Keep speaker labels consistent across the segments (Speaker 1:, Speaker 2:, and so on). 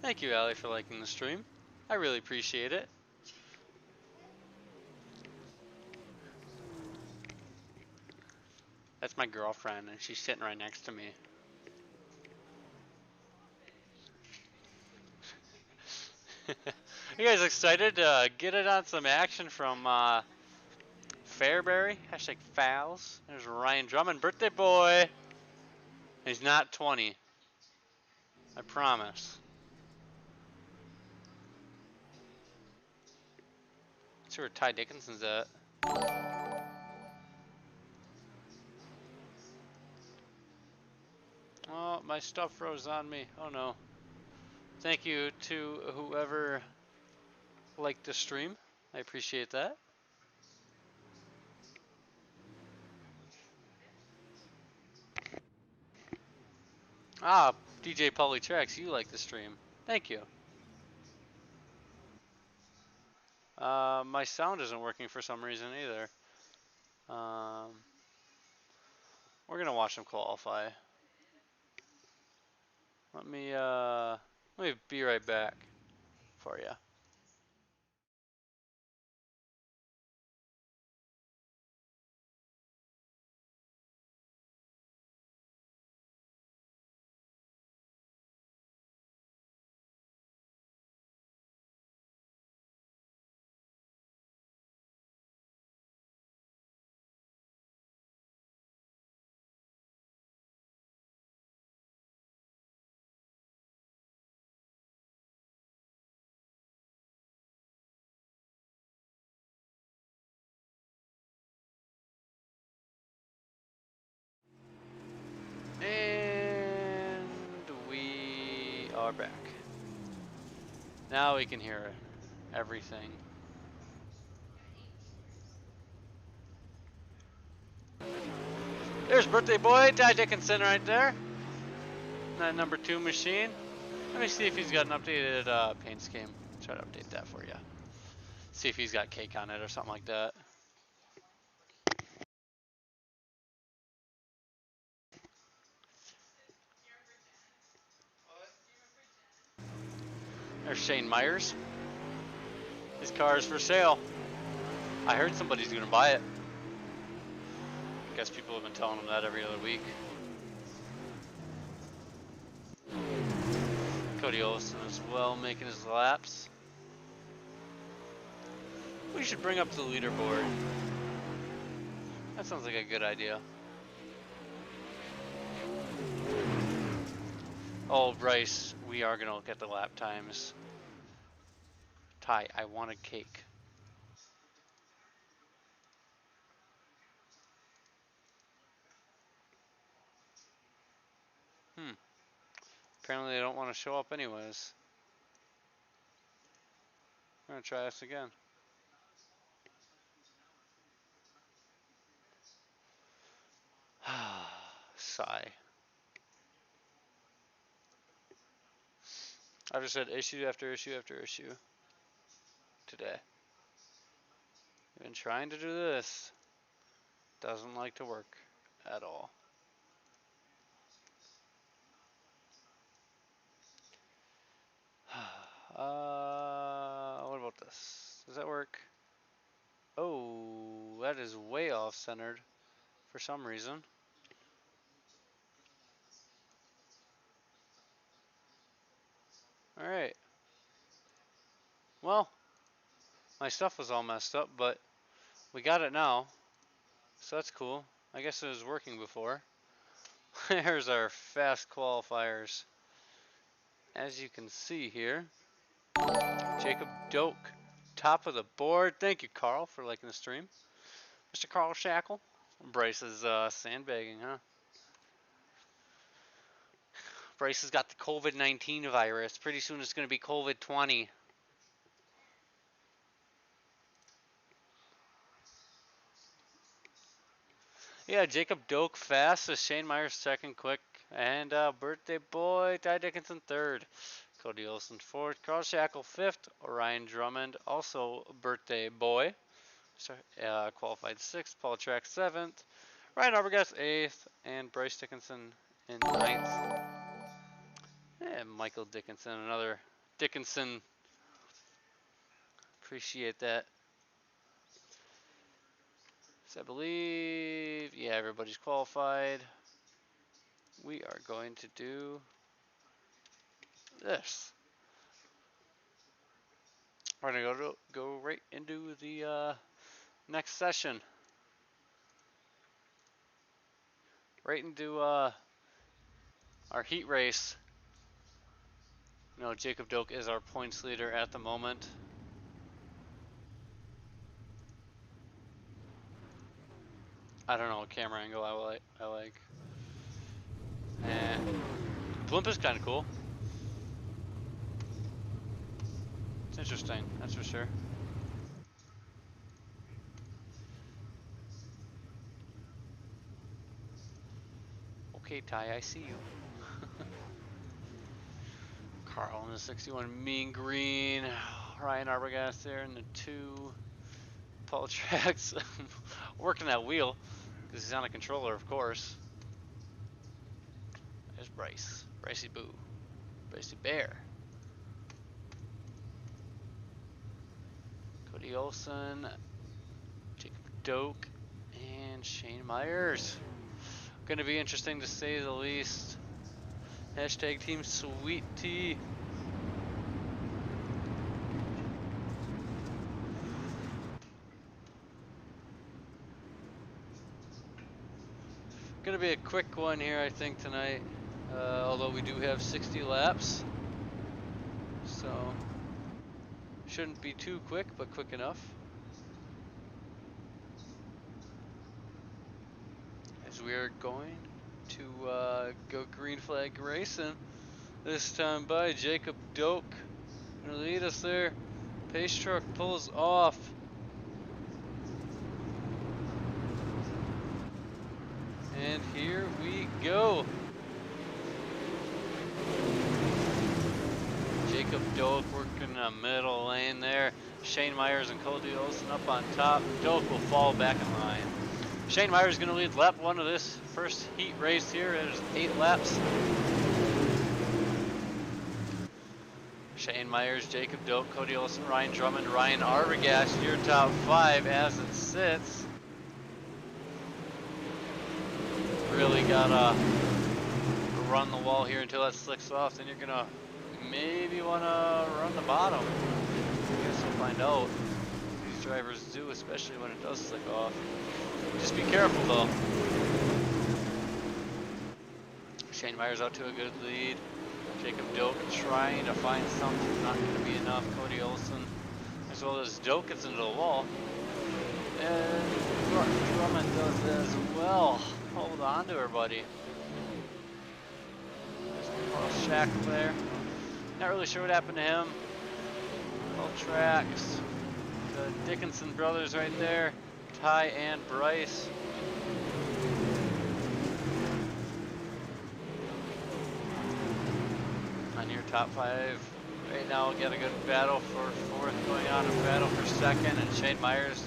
Speaker 1: Thank you, Allie, for liking the stream. I really appreciate it. That's my girlfriend, and she's sitting right next to me. You guys excited to get it on some action from Fairbury? Hashtag Fouls. There's Ryan Drummond, birthday boy. He's not 20. I promise. Let's see where Ty Dickinson's at. Oh, my stuff froze on me. Oh no. Thank you to whoever liked the stream. I appreciate that. Ah, DJ Polly Tracks, you like the stream. Thank you. My sound isn't working for some reason either. We're gonna watch them qualify. Let me be right back for you. And we are back. Now we can hear everything. There's birthday boy Ty Dickenson right there. That number 2 machine. Let me see if he's got an updated paint scheme. Try to update that for you. See if he's got cake on it or something like that. There's Shane Myers. His car is for sale. I heard somebody's gonna buy it. I guess people have been telling him that every other week. Cody Olsen as well, making his laps. We should bring up the leaderboard. That sounds like a good idea. Oh, Bryce, we are gonna look at the lap times. Ty, I want a cake. Apparently they don't want to show up anyways. I'm gonna try this again. Sigh. I've just had issue after issue after issue today. I've been trying to do this. Doesn't like to work at all. What about this? Does that work? Oh, that is way off centered for some reason. Alright. Well, my stuff was all messed up, but we got it now. So that's cool. I guess it was working before. There's our fast qualifiers. As you can see here, Jacob Doak, top of the board. Thank you, Carl, for liking the stream. Mr. Carl Shackle. Bryce is sandbagging, huh? Bryce has got the COVID-19 virus. Pretty soon it's going to be COVID-20. Yeah, Jacob Doak fast, Shane Myers second quick, and birthday boy Ty Dickenson third. Cody Olsen fourth, Carl Shackle fifth, Ryan Drummond also birthday boy. Qualified sixth, Paul Track seventh, Ryan Arbogast eighth, and Bryce Dickinson in ninth. And Michael Dickinson, another Dickenson. Appreciate that. So I believe, yeah, everybody's qualified. We are going to do this. We're gonna go right into the next session. Right into our heat race. You know, Jacob Doak is our points leader at the moment. I don't know what camera angle I like. And blimp is kind of cool. It's interesting, that's for sure. Okay, Ty, I see you. Carl in the 61, mean green. Ryan Arbogast there in the 2. Paul Trax working that wheel because he's on a controller, of course. There's Bryce. Brycey Boo. Brycey Bear. Cody Olson. Jacob Doak. And Shane Myers. Going to be interesting to say the least. Hashtag Team Sweet Tea. Going to be a quick one here, I think, tonight. Although we do have 60 laps. So, shouldn't be too quick, but quick enough. As we are going to go green flag racing. This time by Jacob Doak. Gonna lead us there. Pace truck pulls off. And here we go. Jacob Doak working the middle lane there. Shane Myers and Cody Olson up on top. Doak will fall back in line. Shane Myers is going to lead lap 1 of this first heat race here. There's 8 laps. Shane Myers, Jacob Doak, Cody Olson, Ryan Drummond, Ryan Arbogast, your top 5 as it sits. Really gotta run the wall here until that slicks off. Then you're gonna maybe wanna run the bottom. I guess we'll find out. These drivers do, especially when it does slick off. Just be careful though. Shane Myers out to a good lead. Jacob Doak trying to find something, not going to be enough. Cody Olson, as well as Doak, gets into the wall. And Drummond does as well. Hold on to her, buddy. There's Carl Shack there. Not really sure what happened to him. All tracks. The Dickenson brothers right there. Ty and Bryce. On your top 5 right now, got a good battle for 4th, going on a battle for 2nd, and Shane Myers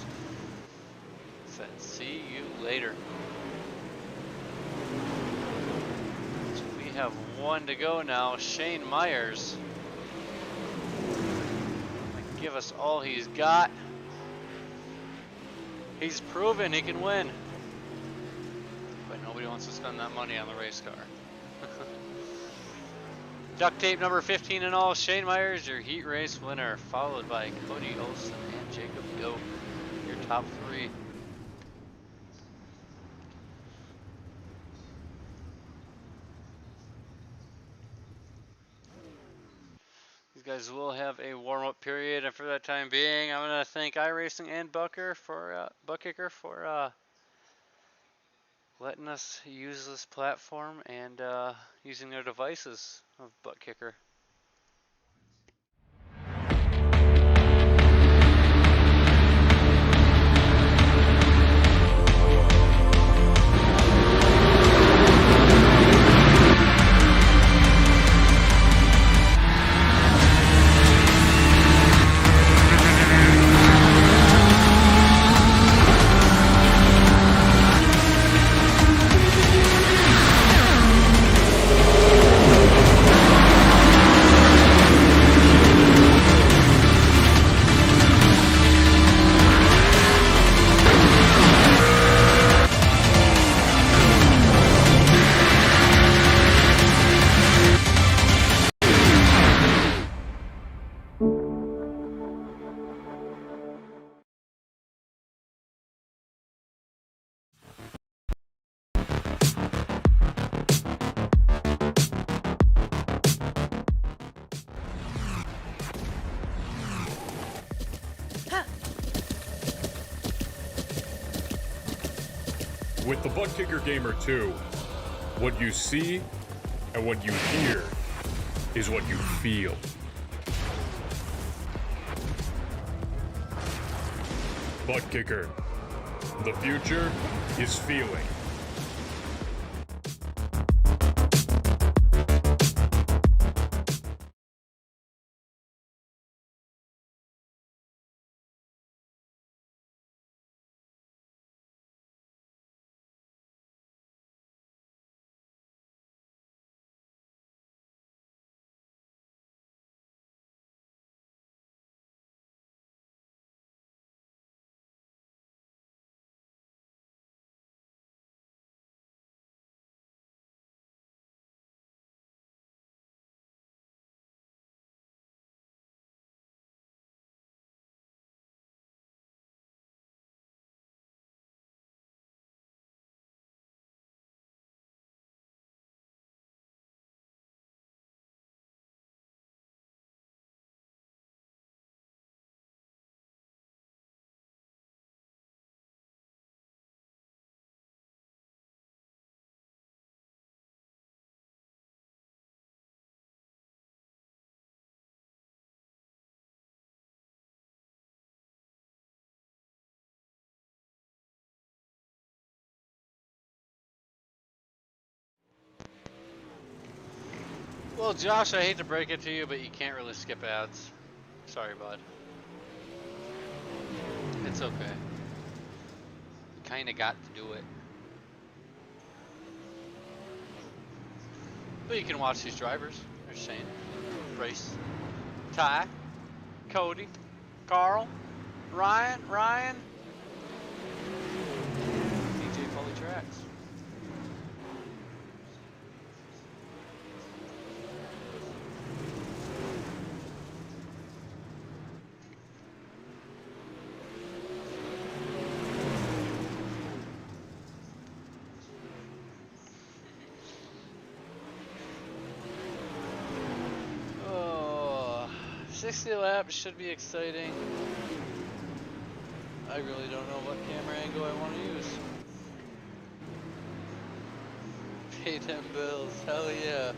Speaker 1: said, "See you later." So we have 1 to go now. Shane Myers might give us all he's got. He's proven he can win, but nobody wants to spend that money on the race car. Duct tape number 15 and all, Shane Myers, your heat race winner, followed by Cody Olson and Jacob Doak, your top 3. These guys will have a warm-up period, and for that time being, I'm going to thank iRacing and Buckkicker for letting us use this platform and using their devices of Buckkicker.
Speaker 2: With the Butt Kicker Gamer 2, what you see and what you hear is what you feel. Butt Kicker. The future is feeling.
Speaker 1: Well, Josh, I hate to break it to you, but you can't really skip ads. Sorry, bud. It's okay. You kinda got to do it. But you can watch these drivers. They're Shane, Bryce, Ty, Cody, Carl, Ryan, DJ Foley Tracks. Oh, 60 laps should be exciting. I really don't know what camera angle I want to use. Pay them bills, hell yeah.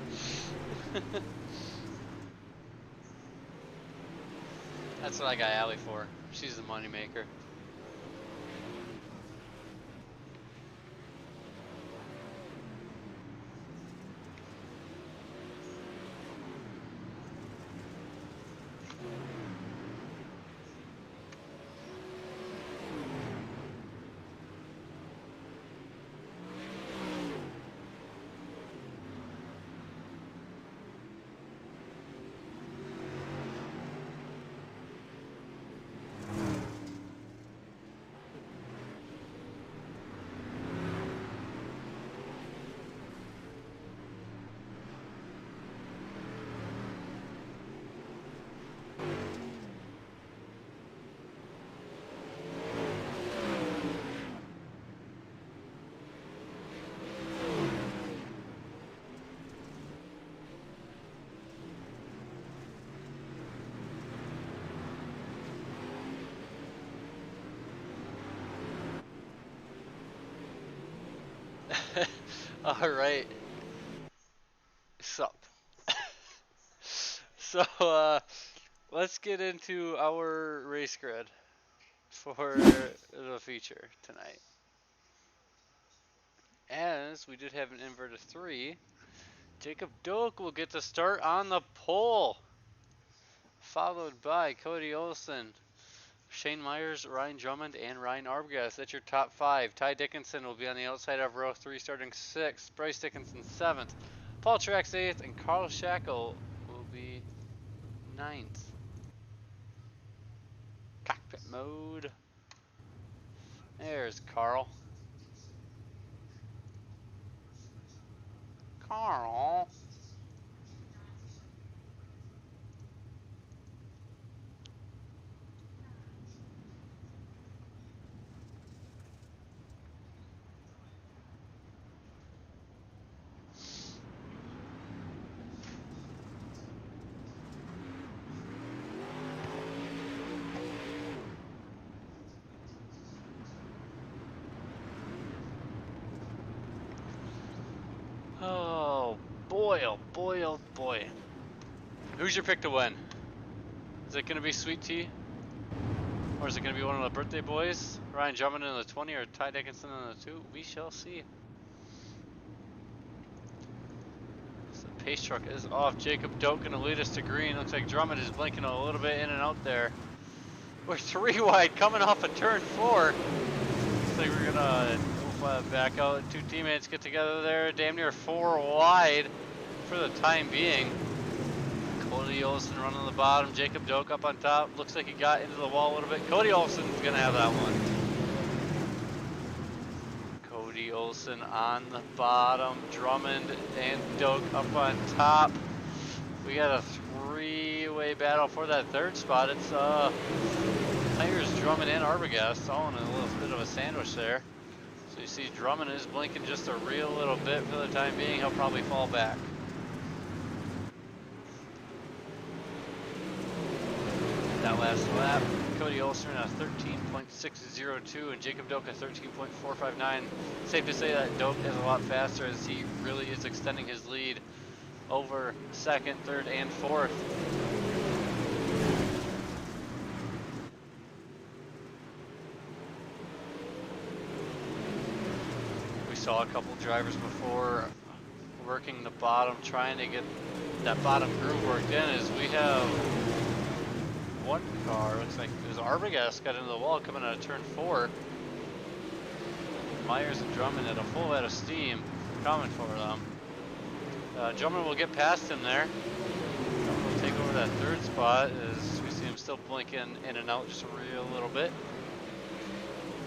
Speaker 1: That's what I got Allie for. She's the moneymaker. Alright. Sup. So, let's get into our race grid for the feature tonight. As we did have an invert of 3, Jacob Doak will get to start on the pole, followed by Cody Olson, Shane Myers, Ryan Drummond, and Ryan Arbogast. That's your top 5. Ty Dickenson will be on the outside of row 3 starting 6th. Bryce Dickinson 7th. Paul Trax 8th. And Carl Shackle will be 9th. Cockpit mode. There's Carl. Carl. boy, oh boy, oh boy. Who's your pick to win? Is it going to be Sweet Tea? Or is it going to be one of the birthday boys? Ryan Drummond in the 20 or Ty Dickenson in the 2? We shall see. So the pace truck is off. Jacob Doak going to lead us to green. Looks like Drummond is blinking a little bit in and out there. We're 3 wide coming off of turn 4. Looks like we're going to back out. 2 teammates get together there. Damn near 4 wide for the time being. Cody Olsen running the bottom. Jacob Doak up on top. Looks like he got into the wall a little bit. Cody Olsen's going to have that one. Cody Olsen on the bottom. Drummond and Doak up on top. We got a 3-way battle for that 3rd spot. It's Myers, Drummond, and Arbogast all in a little bit of a sandwich there. So you see Drummond is blinking just a real little bit for the time being. He'll probably fall back. That last lap, Cody Olsen a 13.602 and Jacob Doak a 13.459. Safe to say that Doak is a lot faster as he really is extending his lead over 2nd, 3rd, and 4th. We saw a couple drivers before working the bottom, trying to get that bottom groove worked in, as we have one car, looks like it was Arbogast got into the wall coming out of turn 4. Myers and Drummond at a full head of steam coming for them. Drummond will get past him there. Drummond will take over that 3rd spot as we see him still blinking in and out just a real little bit.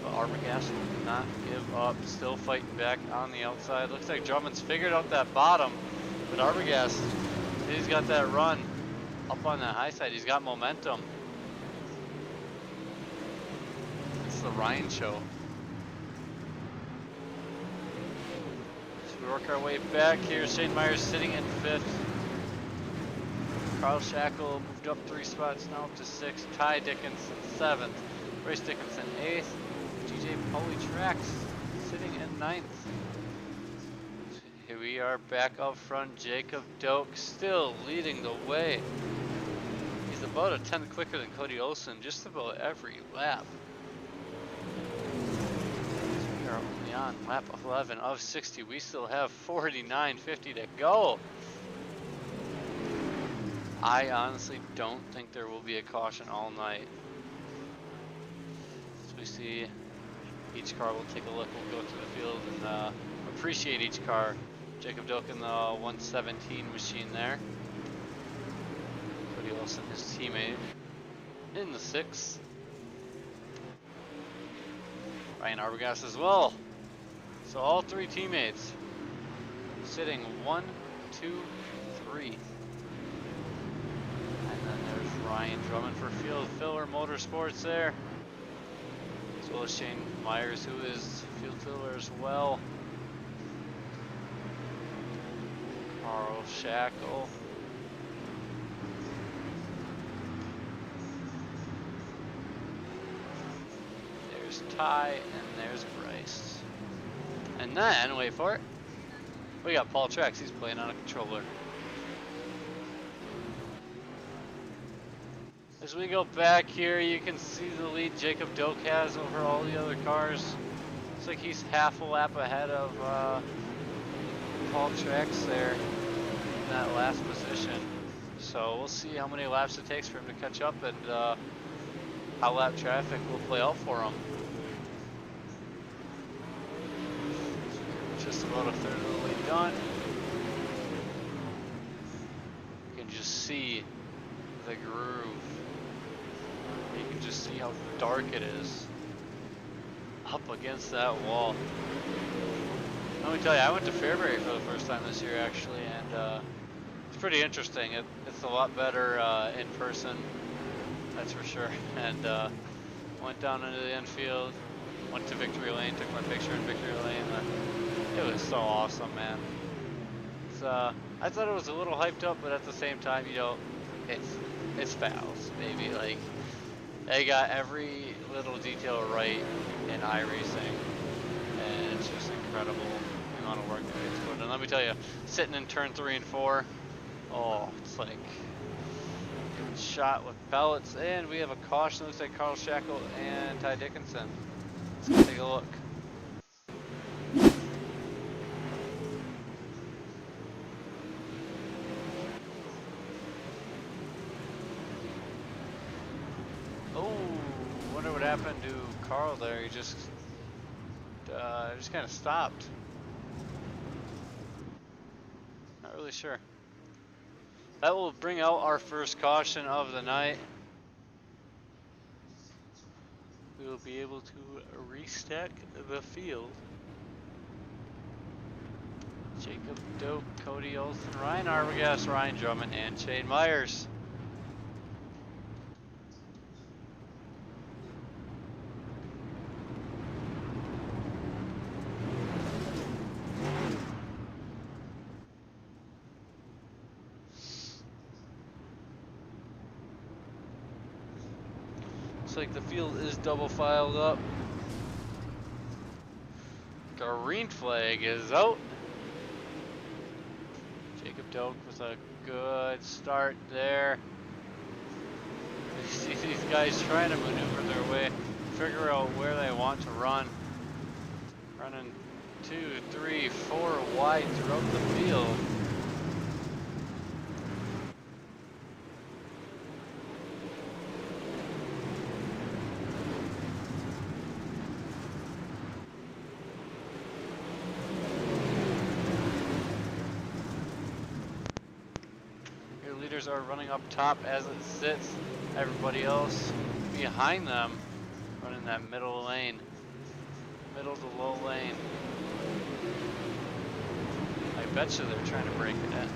Speaker 1: But Arbogast will not give up, still fighting back on the outside. Looks like Drummond's figured out that bottom, but Arbogast, he's got that run up on the high side. He's got momentum. It's the Ryan show. So we work our way back here. Shane Myers sitting in 5th. Carl Shackle moved up 3 spots, now up to 6th. Ty Dickenson 7th. Bryce Dickinson 8th. TJ Polytrax sitting in 9th. Here we are back up front. Jacob Doak still leading the way. He's about a 10th quicker than Cody Olsen just about every lap. So we are only on lap 11 of 60. We still have 49.50 to go. I honestly don't think there will be a caution all night. As we see, each car will take a look. We'll go through the field and appreciate each car. Jacob Doak in the 117 machine there. Cody Olsen, his teammate, in the 6. Ryan Arbogast as well. So all 3 teammates sitting 1, 2, 3. And then there's Ryan Drummond for Field Filler Motorsports there. As well as Shane Myers, who is Field Filler as well. Carl Shackle. There's Ty and there's Bryce. And then, wait for it, we got Paul Trex. He's playing on a controller. As we go back here, you can see the lead Jacob Doak has over all the other cars. Looks like he's half a lap ahead of Paul Trex there in that last position. So we'll see how many laps it takes for him to catch up and how lap traffic will play out for him. Just about a 1/3 of the way done. You can just see the groove. You can just see how dark it is up against that wall. Let me tell you, I went to Fairbury for the first time this year actually, and it's pretty interesting. It's a lot better in person, that's for sure. And went down into the infield, went to Victory Lane, took my picture in Victory Lane. It was so awesome, man. It's, I thought it was a little hyped up, but at the same time, you know, it's fast, baby. Like, they got every little detail right in iRacing, and it's just incredible. amount of work that gets put in. Let me tell you, sitting in turn 3 and 4, oh, it's like getting shot with pellets. And we have a caution. Looks like Carl Shackle and Ty Dickenson. Let's go take a look. Oh, wonder what happened to Carl there. He just kind of stopped. Not really sure. That will bring out our first caution of the night. We will be able to restack the field. Jacob Doak, Cody Olson, Ryan Arbogast, Ryan Drummond, and Shane Myers. Looks like the field is double filed up. Green flag is out. Jacob Doak with a good start there. You see these guys trying to maneuver their way, figure out where they want to run. Running 2, 3, 4 wide throughout the field. Leaders are running up top as it sits. Everybody else behind them running that middle lane. Middle to low lane. I bet you they're trying to break it in.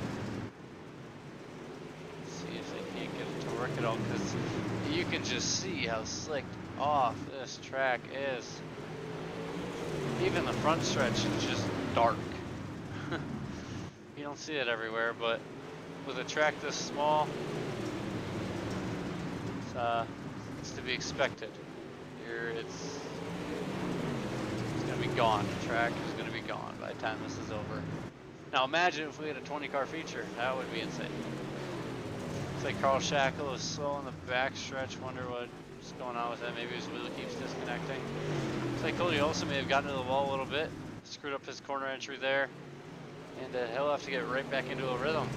Speaker 1: See if they can't get it to work at all, because you can just see how slicked off this track is. Even the front stretch is just dark. You don't see it everywhere, but with a track this small, it's to be expected. Here it's gonna be gone. The track is gonna be gone by the time this is over. Now imagine if we had a 20-car feature. That would be insane. Looks like Carl Shackle is slow on the back stretch. Wonder what's going on with that. Maybe his wheel keeps disconnecting. Looks like Cody also may have gotten to the wall a little bit. Screwed up his corner entry there. And he'll have to get right back into a rhythm.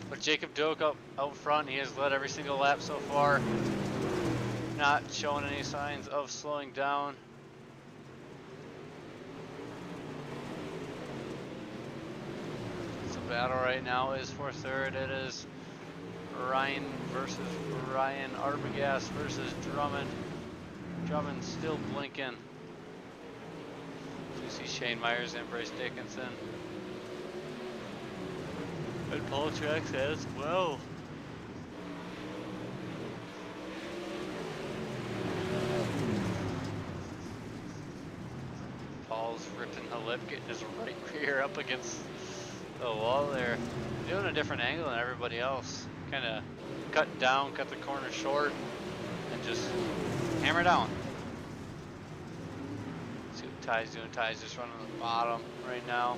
Speaker 1: But Jacob Doak out front, he has led every single lap so far. Not showing any signs of slowing down. So battle right now is for third. It is Ryan versus Ryan, Arbogast versus Drummond. Drummond still blinking. You see Shane Myers and Bryce Dickinson. And Paul Trax as well. Paul's ripping the lip, getting his right rear up against the wall there. Doing a different angle than everybody else. Kind of cut down, cut the corner short, and just hammer down. See what Ty's doing. Ty's just running the bottom right now.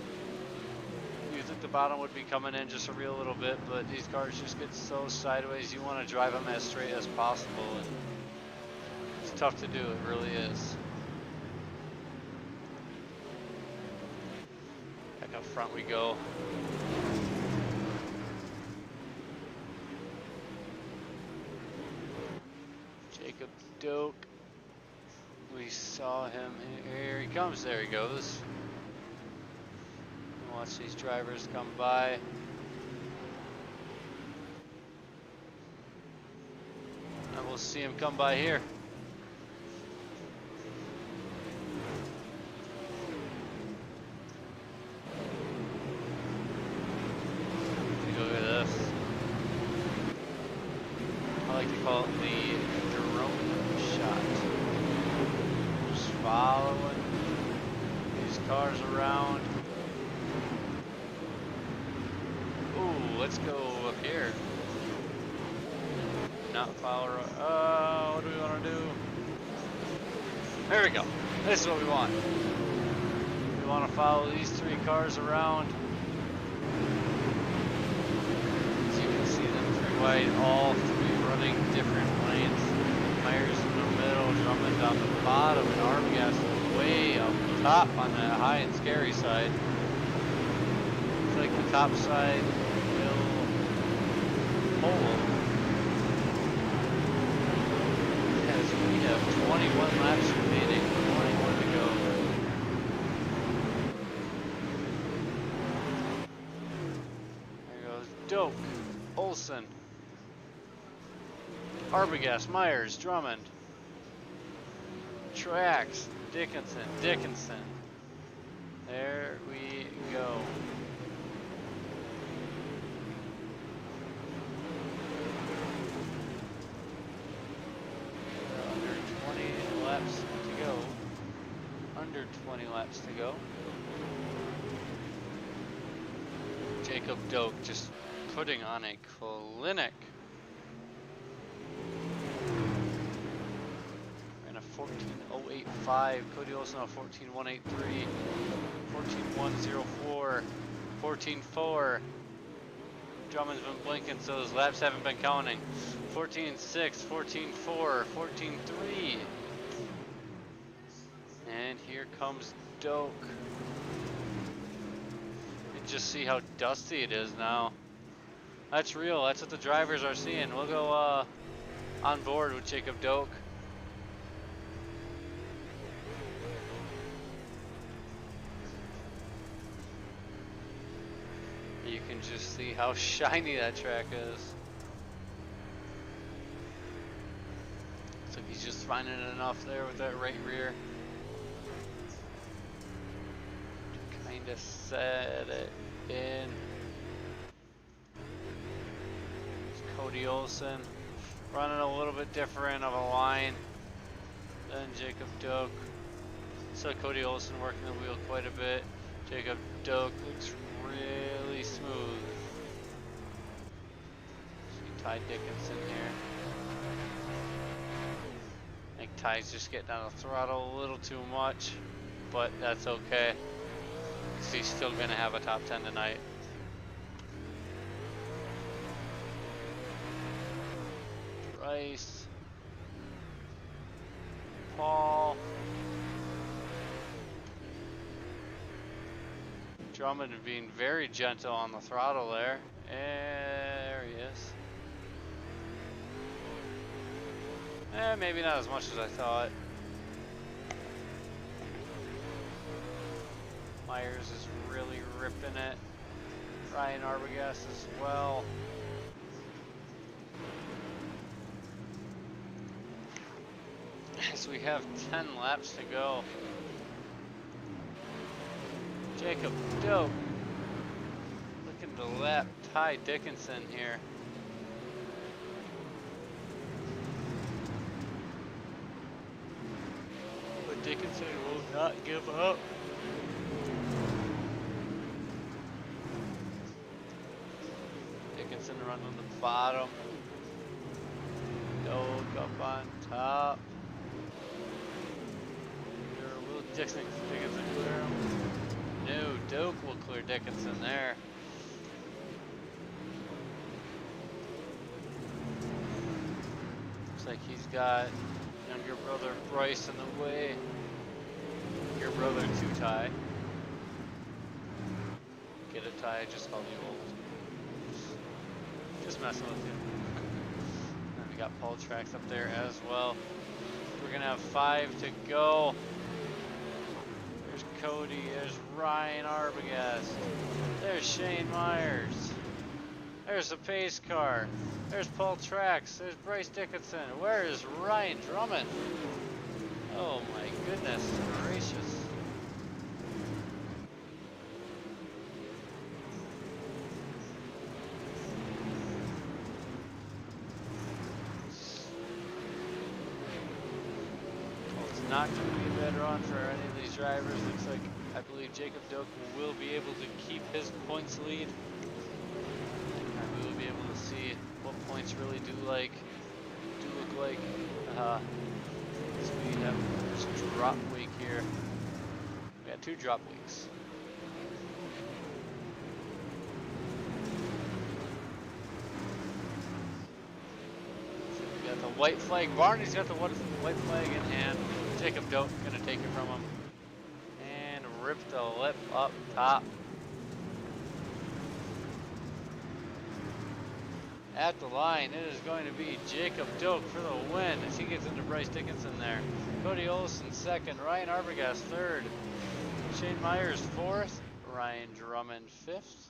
Speaker 1: You think the bottom would be coming in just a real little bit, but these cars just get so sideways. You want to drive them as straight as possible, and it's tough to do. It really is. Back up front we go. Jacob Doak. We saw him. Here he comes. There he goes. Watch these drivers come by. And we'll see him come by here. Look at this. I like to call it the drone shot. Just following these cars around. Let's go up here. Not follow. What do we want to do? There we go. This is what we want. We want to follow these 3 cars around. As you can see them 3 wide, all 3 running different lanes. Myers in the middle, Drummond on the bottom, and Armgas way up top on the high and scary side. Looks like the top side will hold. As we have 21 laps remaining, 21 to go. There goes Doak, Olson, Arbogast, Myers, Drummond, Trax, Dickenson. There we go. Under 20 laps to go. Under 20 laps to go. Jacob Doak just putting on a clinic. And a 14.085. Cody Olsen a 14.183. 14.104. 14.4. Drummond's been blinking, so those laps haven't been counting. 14.6, 14.4, 14.3. And here comes Doak. And just see how dusty it is now. That's real, that's what the drivers are seeing. We'll go on board with Jacob Doak. You can just see how shiny that track is. Looks like he's just finding enough there with that right rear to kind of set it in. It's Cody Olsen running a little bit different of a line than Jacob Doak. So Cody Olsen working the wheel quite a bit. Jacob Doak looks really smooth. See Ty Dickenson here. I think Ty's just getting on the throttle a little too much, but that's okay, because he's still going to have a top 10 tonight. Rice, Paul, Drummond being very gentle on the throttle there. There he is. Maybe not as much as I thought. Myers is really ripping it. Ryan Arbogast as well. As we have 10 laps to go. Jacob Doak looking to lap Ty Dickenson here. But Dickenson will not give up. Dickenson running on the bottom. Doak up on top. Will Dickenson clear him? No, Doak will clear Dickenson there. Looks like he's got younger brother Bryce in the way. Your brother too, Ty. Get it, Ty? I just called you old. Just messing with you. And we got Paul Trax up there as well. We're gonna have 5 to go. There's Cody, there's Ryan Arbogast, there's Shane Myers, there's the pace car, there's Paul Trax, there's Bryce Dickenson. Where is Ryan Drummond? Oh my goodness gracious. Well, it's not going to be a bad run for any of these drivers. Looks like, I believe Jacob Doak will be able to keep his points lead. And we will be able to see what points really do look like. So we have this drop week here. We had 2 drop weeks. So we got the white flag. Barney's got the white flag in hand. Jacob Doak gonna take it from him and rip the lip up top. At the line, it is going to be Jacob Doak for the win as he gets into Bryce Dickenson there. Cody Olson second, Ryan Arbogast third, Shane Myers fourth, Ryan Drummond fifth.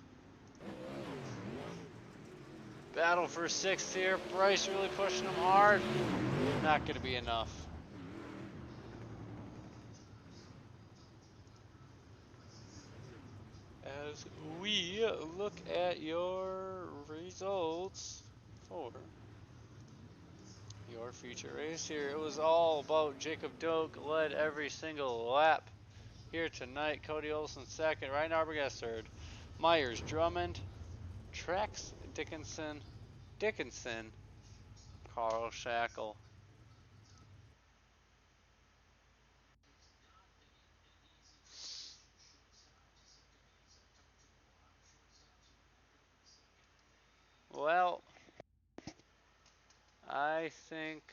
Speaker 1: Battle for sixth here. Bryce really pushing him hard. Not going to be enough. As we look at your results for your future race here, it was all about Jacob Doak, led every single lap here tonight. Cody Olson second, Ryan Arbogast third, Myers Drummond, Trex Dickinson, Carl Shackle. Well, I think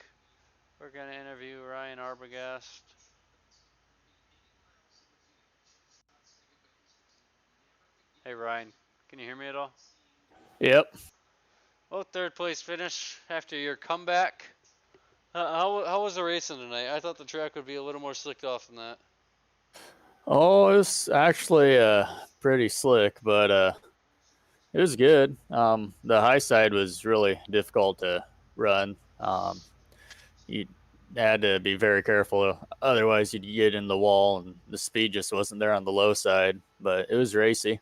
Speaker 1: we're going to interview Ryan Arbogast. Hey Ryan, can you hear me at all?
Speaker 3: Yep.
Speaker 1: Well, third place finish after your comeback. How was the racing tonight? I thought the track would be a little more slicked off than that.
Speaker 3: Oh, it was actually pretty slick, but it was good. The high side was really difficult to run. You had to be very careful, otherwise you'd get in the wall, and the speed just wasn't there on the low side. But it was racy.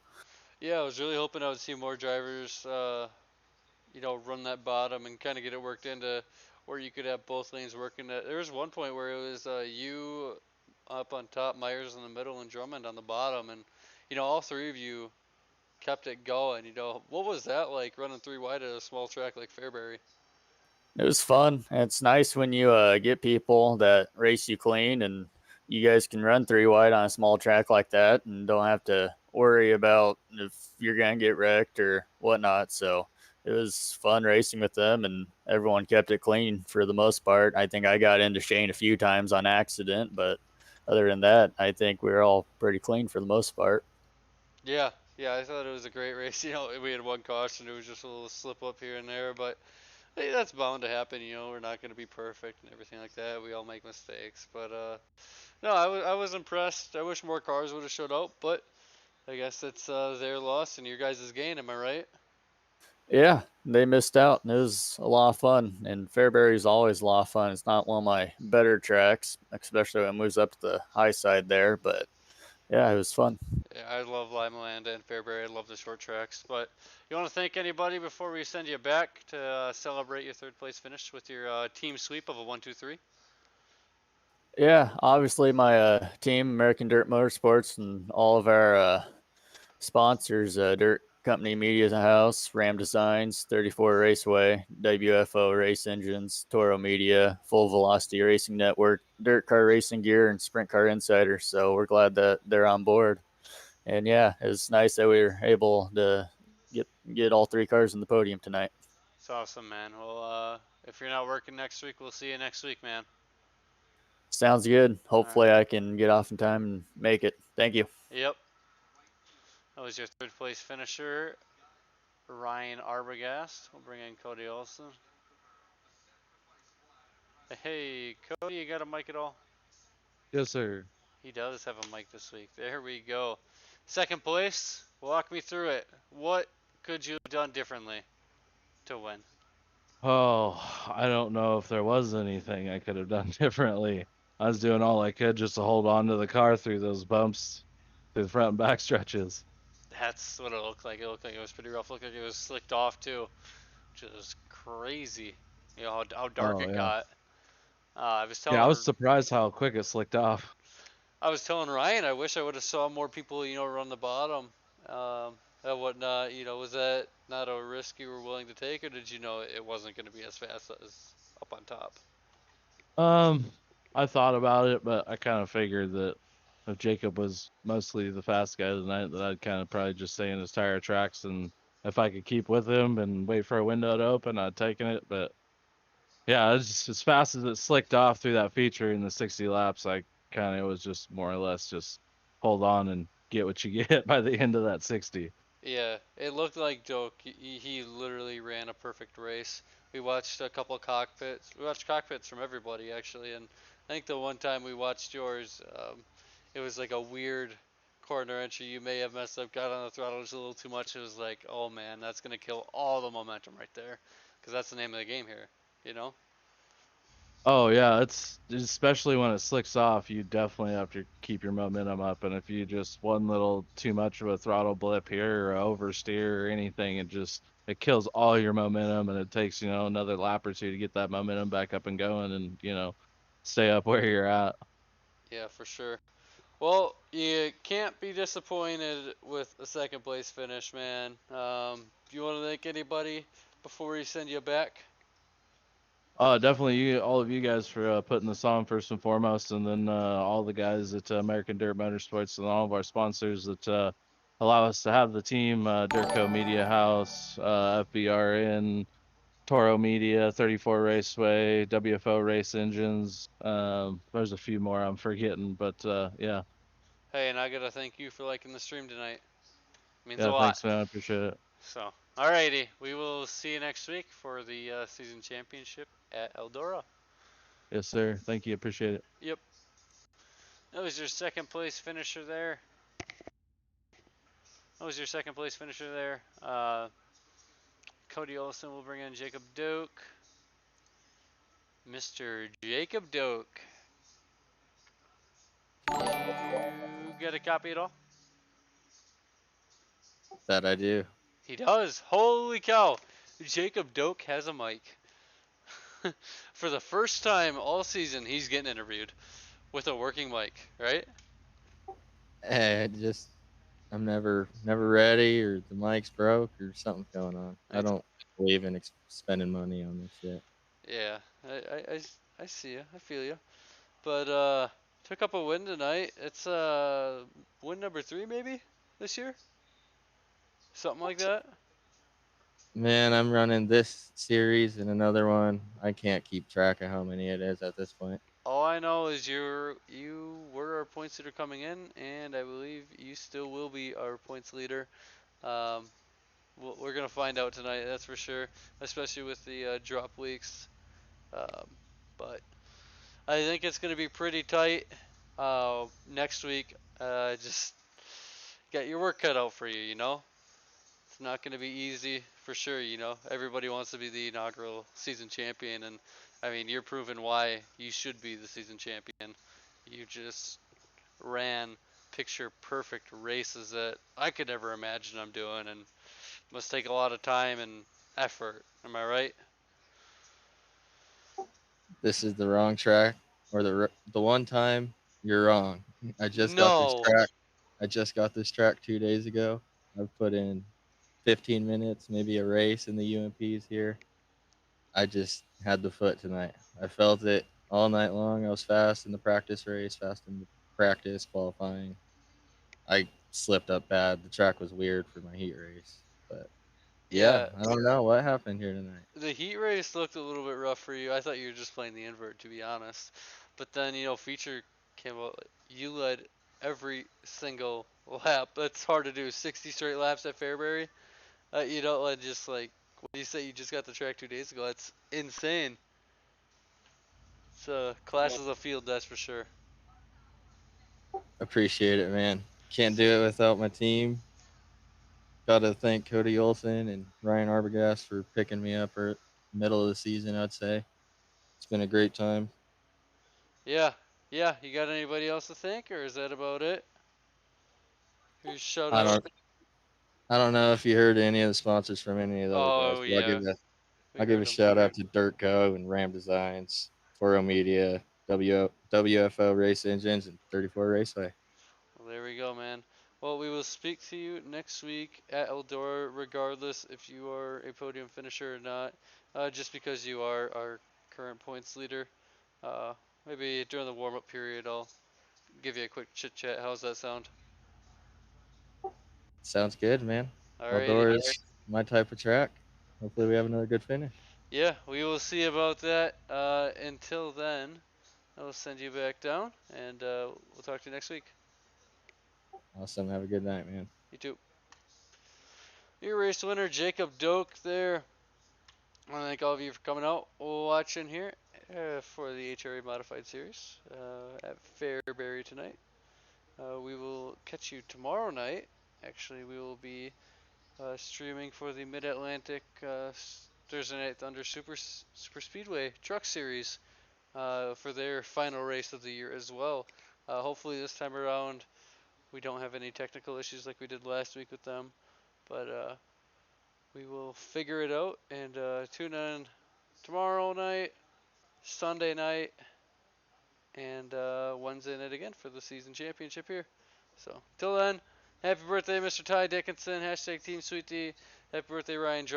Speaker 1: Yeah, I was really hoping I would see more drivers, run that bottom and kind of get it worked into where you could have both lanes working. There was one point where it was you up on top, Myers in the middle, and Drummond on the bottom, and all three of you kept it going. What was that like running three wide at a small track like Fairbury?
Speaker 3: It was fun. And it's nice when you get people that race you clean, and you guys can run three wide on a small track like that and don't have to worry about if you're going to get wrecked or whatnot. So it was fun racing with them, and everyone kept it clean for the most part. I think I got into Shane a few times on accident, but other than that, I think we were all pretty clean for the most part.
Speaker 1: Yeah, yeah, I thought it was a great race. We had one caution; it was just a little slip up here and there, but hey, that's bound to happen. We're not going to be perfect and everything like that. We all make mistakes, but no, I was impressed. I wish more cars would have showed up, but I guess it's their loss and your guys' gain. Am I right?
Speaker 3: Yeah, they missed out, and it was a lot of fun. And Fairbury is always a lot of fun. It's not one of my better tracks, especially when it moves up to the high side there. But yeah, it was fun.
Speaker 1: Yeah, I love Lima Land and Fairbury. I love the short tracks. But you want to thank anybody before we send you back to celebrate your third place finish with your team sweep of a 1-2-3?
Speaker 3: Yeah, obviously my team, American Dirt Motorsports, and all of our sponsors, Dirt Company Media House, Ram Designs, 34 Raceway, WFO Race Engines, Toro Media, Full Velocity Racing Network, Dirt Car Racing Gear, and Sprint Car Insider. So we're glad that they're on board. And yeah, it's nice that we were able to get all three cars in the podium tonight.
Speaker 1: It's awesome, man. Well, if you're not working next week, we'll see you next week, man.
Speaker 3: Sounds good.
Speaker 1: All right.
Speaker 3: Hopefully I can get off in time and make it. Thank you.
Speaker 1: Yep. That was your third place finisher, Ryan Arbogast. We'll bring in Cody Olson. Hey, Cody, you got a mic at all?
Speaker 4: Yes, sir.
Speaker 1: He does have a mic this week. There we go. Second place. Walk me through it. What could you have done differently to win?
Speaker 4: Oh, I don't know if there was anything I could have done differently. I was doing all I could just to hold on to the car through those bumps, through the front and back stretches.
Speaker 1: That's what it looked like. It looked like it was pretty rough. It looked like it was slicked off too, which is crazy. How dark
Speaker 4: Oh,
Speaker 1: it
Speaker 4: yeah.
Speaker 1: got. I was
Speaker 4: Yeah, I was
Speaker 1: telling
Speaker 4: surprised how quick it slicked off.
Speaker 1: I was telling Ryan, I wish I would have saw more people, run the bottom, and whatnot. Was that not a risk you were willing to take, or did you know it wasn't going to be as fast as up on top?
Speaker 4: Um, I thought about it, but I kind of figured that if Jacob was mostly the fast guy tonight, that I'd kind of probably just stay in his tire tracks, and if I could keep with him and wait for a window to open, I'd taken it. But yeah, it's just, as fast as it slicked off through that feature in the 60 laps, I kind of was just more or less just hold on and get what you get by the end of that 60.
Speaker 1: Yeah, it looked like Doak. He literally ran a perfect race. We watched a couple cockpits. We watched cockpits from everybody actually, and I think the one time we watched yours, it was like a weird corner entry. You may have messed up, got on the throttle just a little too much. It was like, oh man, that's gonna kill all the momentum right there, because that's the name of the game here, you know?
Speaker 4: Oh yeah, it's especially when it slicks off, you definitely have to keep your momentum up. And if you just one little too much of a throttle blip here or oversteer or anything, it kills all your momentum, and it takes, another lap or two to get that momentum back up and going, and stay up where you're at.
Speaker 1: Yeah, for sure. Well, you can't be disappointed with a second place finish, man. Do you want to thank anybody before we send you back?
Speaker 4: Definitely all of you guys for putting this on first and foremost, and then all the guys at American Dirt Motorsports and all of our sponsors that allow us to have the team, Dirtco Media House, FBRN, Toro Media, 34 Raceway, WFO Race Engines. There's a few more I'm forgetting, but yeah,
Speaker 1: Hey, and I gotta thank you for liking the stream tonight. It means a
Speaker 4: yeah,
Speaker 1: lot.
Speaker 4: thanks, man. I appreciate it.
Speaker 1: So, alrighty, we will see you next week for the season championship at Eldora.
Speaker 4: Yes, sir. Thank you. Appreciate it.
Speaker 1: Yep, that was your second place finisher there. That was your second place finisher there. Cody Olson will bring in Jacob Doak. Mr. Jacob Doak. You get a copy at all?
Speaker 3: That I do.
Speaker 1: He does. Holy cow. Jacob Doak has a mic. For the first time all season, he's getting interviewed with a working mic, right?
Speaker 3: Just I'm never ready, or the mic's broke, or something's going on. I
Speaker 1: It's,
Speaker 3: don't believe in spending money on this shit.
Speaker 1: yeah, I see you. I feel you. But took up a win tonight. It's win number 3 maybe this year, something like that.
Speaker 3: Man, I'm running this series and another one. I can't keep track of how many it is at this point.
Speaker 1: All I know is you were our points leader coming in, and I believe you still will be our points leader. Um, we're gonna find out tonight, that's for sure, especially with the drop weeks. Um, but I think it's gonna be pretty tight next week. Just get your work cut out for you. It's not gonna be easy for sure. Everybody wants to be the inaugural season champion, and I mean you're proving why you should be the season champion. You just ran picture perfect races that I could never imagine I'm doing, and must take a lot of time and effort. Am I right?
Speaker 3: This is the wrong track, or the one time you're wrong. I just got this
Speaker 1: No.
Speaker 3: track. I just got this track 2 days ago. I've put in 15 minutes, maybe a race in the UMPs here. I just had the foot tonight. I felt it all night long. I was fast in the practice race, fast in the practice qualifying. I slipped up bad. The track was weird for my heat race, but yeah,
Speaker 1: Yeah,
Speaker 3: I don't know what happened here tonight.
Speaker 1: the heat race looked a little bit rough for you. I thought you were just playing the invert, to be honest. But then, feature came out. You led every single lap. That's hard to do. 60 straight laps at Fairbury. You don't let just like, what do you say? You just got the track 2 days ago. That's insane. It's a class of the field, that's for sure.
Speaker 3: Appreciate it, man. Can't do it without my team. Got to thank Cody Olson and Ryan Arbogast for picking me up at middle of the season, I'd say. It's been a great time.
Speaker 1: Yeah, yeah. You got anybody else to thank, or is that about it? Who's shout
Speaker 3: I
Speaker 1: out?
Speaker 3: don't I don't know if you heard any of the sponsors from any of the other guys,
Speaker 1: Oh
Speaker 3: but
Speaker 1: yeah, we
Speaker 3: I'll give
Speaker 1: heard
Speaker 3: a
Speaker 1: him.
Speaker 3: shout out to Dirtco and Ram Designs, Toro Media, WFO Race Engines, and 34 Raceway.
Speaker 1: Well, there we go, man. Well, we will speak to you next week at Eldora, regardless if you are a podium finisher or not. Just because you are our current points leader. Uh, maybe during the warm-up period, I'll give you a quick chit chat. How's that sound?
Speaker 5: Sounds good, man.
Speaker 1: Alrighty.
Speaker 5: Outdoors, my type of track. Hopefully, we have another good finish.
Speaker 1: Yeah, we will see about that. Until then, I'll send you back down, and we'll talk to you next week.
Speaker 5: Awesome. Have a good night, man.
Speaker 1: You too. Your race winner, Jacob Doak, there. I want to thank all of you for coming out, watching here for the HRA Modified Series at Fairbury tonight. We will catch you tomorrow night. Actually, we will be streaming for the Mid-Atlantic Thursday Night Thunder Super Speedway Truck Series for their final race of the year as well. Hopefully this time around we don't have any technical issues like we did last week with them, but we will figure it out and tune in tomorrow night, Sunday night, and Wednesday night again for the season championship here. So, till then, happy birthday, Mr. Ty Dickenson. Hashtag Team Sweet Tea. Happy birthday, Ryan Jones.